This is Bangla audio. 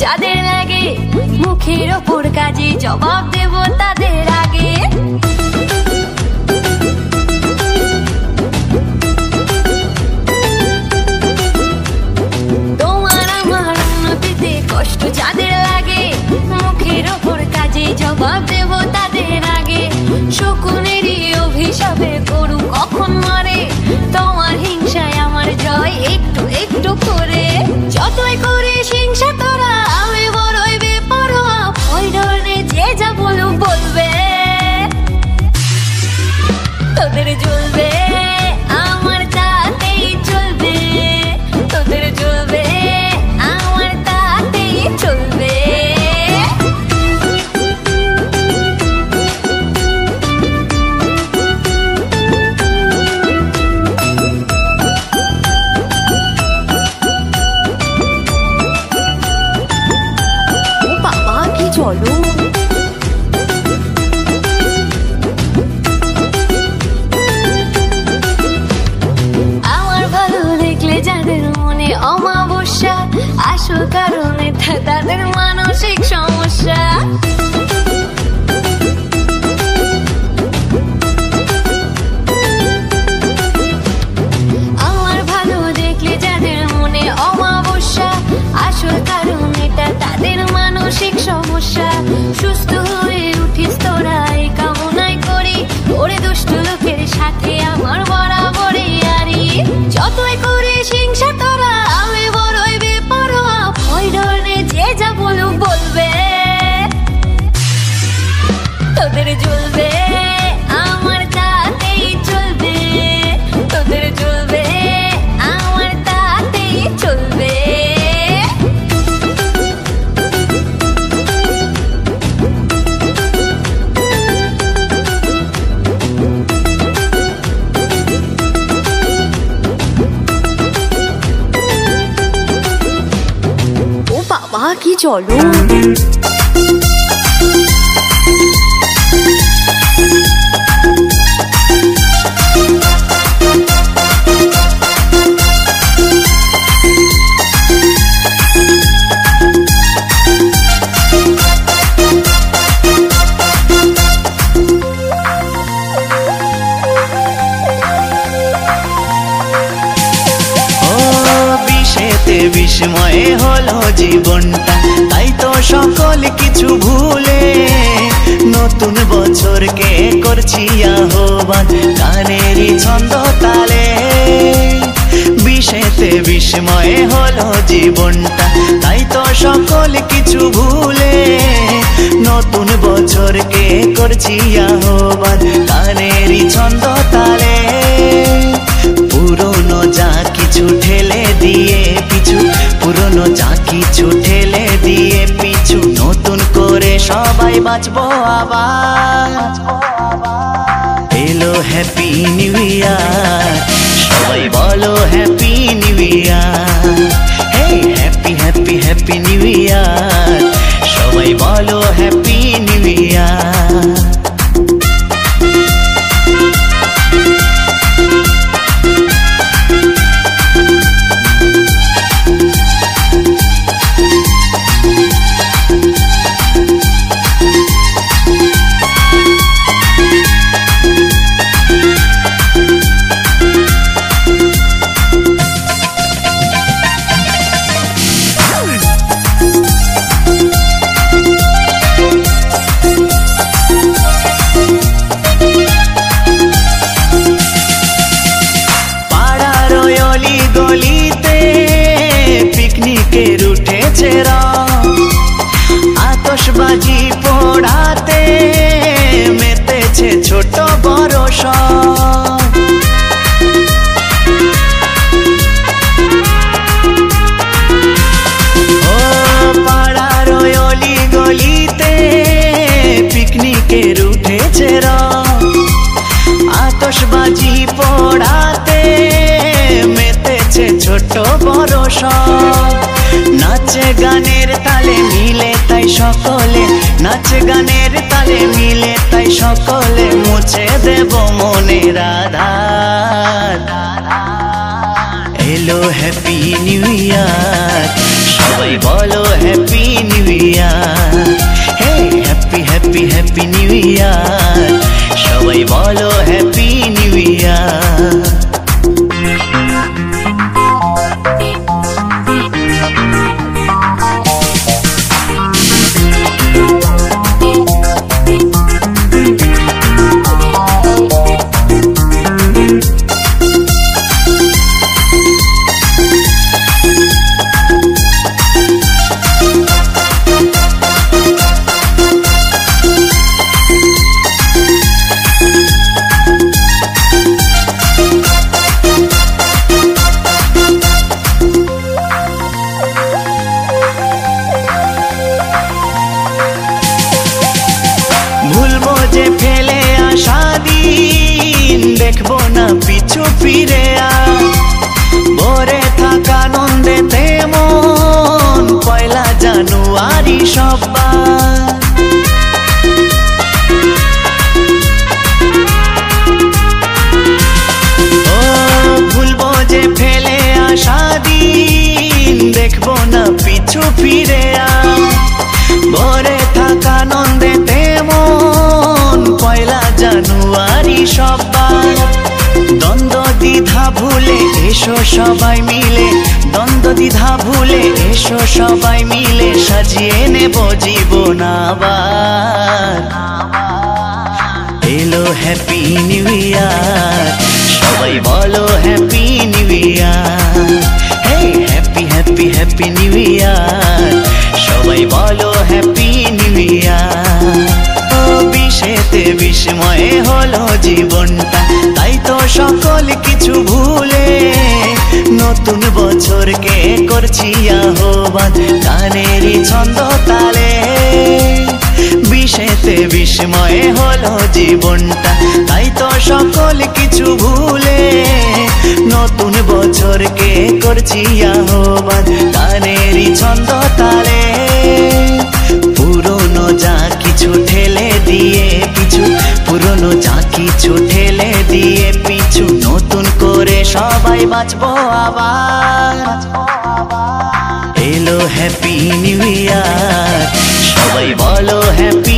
যাদের লাগে মুখের ওপর কাজে জবাব দেব তাদের আগে। তোমার আমার উন্নতিতে কষ্ট যাদের লাগে মুখের ওপর কাজে জবাব দেব তাদের আগে। শকুনেরই অভিশাপে গরু কখন মরে, তোমার হিংসায় আমার জয় একটু একটু করে। যতই করিস হিংসা তোরা আমি বড়ই বেপরোয়া, ওই ধরনে যে যা বলুক বলবে তোদের জ্বলবে আমার তাতেই চলবে, তোদের জ্বলবে আমার তাতেই চলবে। চলো আমার ভালো দেখলে যাদের মনে অমাবস্যা, আসল কারণ এটা তাদের মানসিক সমস্যা। আমার ভালো দেখলে যাদের মনে অমাবস্যা, আসল কারণ এটা তাদের মানসিক সমস্যা। সুস্থ হয়ে উঠিস তোরা এই কামনাই করি, ওরে দুষ্ট লোকের সাথে আমার বরাবরই আরি। যতই করিস হিংসা তোরা আমি বড়ই বেপরোয়া, ওই ধরনে যে যা বলুক বলবে তোদের জ্বলবে আমার তাতেই চলবে, তোদের জ্বলবে আমার তাতেই চলবে। ও বাবা কি চলো বিস্ময়ে হলো জীবনটা, তাই তো সকল কিছু ভুলে নতুন বছরকে করছি আহ্বান গানেরই ছন্দ তালে। বিষেতে বিস্ময়ে হলো জীবনটা, তাই তো সকল কিছু ভুলে নতুন বছরকে করছি আহ্বান গানেরই ছন্দ তালে। পুরনো যা কিছু ঠেলে দিয়ে পিছু, পুরনো যা কিছু ঠেলে দিয়ে পিছু, নতুন করে সবাই বাঁচবো আবার। এলো হ্যাপি নিউ ইয়ার, সবাই বলো happy new year. Hey happy happy happy new year, সবাই বলো হ্যাপি নিউ ইয়ার। গলিতে পিকনিকের উঠেছে রং, আতশবাজি পোড়াতে মেতেছে ছোট বড় সব। ও পাড়ার অলি গলিতে পিকনিকের উঠেছে রং, আতশবাজি পোড়াতে মেতেছে ছোট বড় সব। নাচে গানের তালে মিলে তাই সকলে, নাচে গানের তালে মিলে তাই সকলে মুছে দেব মনের আধার। এলো হ্যাপি নিউ ইয়ার, সবাই বলো happy year. Hey happy happy happy new year, সবাই বলো হ্যাপি নিউ ইয়ার। ভুলবো যে ফেলে আসা দিন, দেখবো না পিছু ফিরে আর। ভরে থাকা আনন্দেতে মন, পয়লা জানুয়ারি সবার। ও ভুলবো যে ফেলে আসা দিন, দেখবো না পিছু ফিরে আর। ভরে থাকা আনন্দেতে মন, পয়লা জানুয়ারি সবার। দ্বন্দ্ব দ্বিধা ভুলে এসো সবাই মিলে, দ্বন্দ্ব দ্বিধা ভুলে এসো সবাই মিলে, সাজিয়ে নেব জীবন আবার। এলো হ্যাপি নিউ ইয়ার, সবাই বলো happy new year. Hey happy happy happy new year, সবাই বলো হ্যাপি নিউ ইয়ার। ও বিশেতে বিস্ময়ে হলো জীবনটা, তাই তো সকল কিছু ভুলে নতুন বছরকে করছি আহ্বান, গানেরই ছন্দ তালে। বিশেতে বিস্ময়ে হলো জীবনটা, তাই তো সকল কিছু ভুলে নতুন বছরকে করছি আহ্বান, গানেরই ছন্দ তালে। পুরনো যা কিছু ঠেলে দিয়ে পিছু, পুরনো যা কিছু ঠেলে দিয়ে পিছু, নতুন করে সবাই বাঁচবো আবার। এলো হ্যাপি নিউ ইয়ার, সবাই বলো হ্যাপি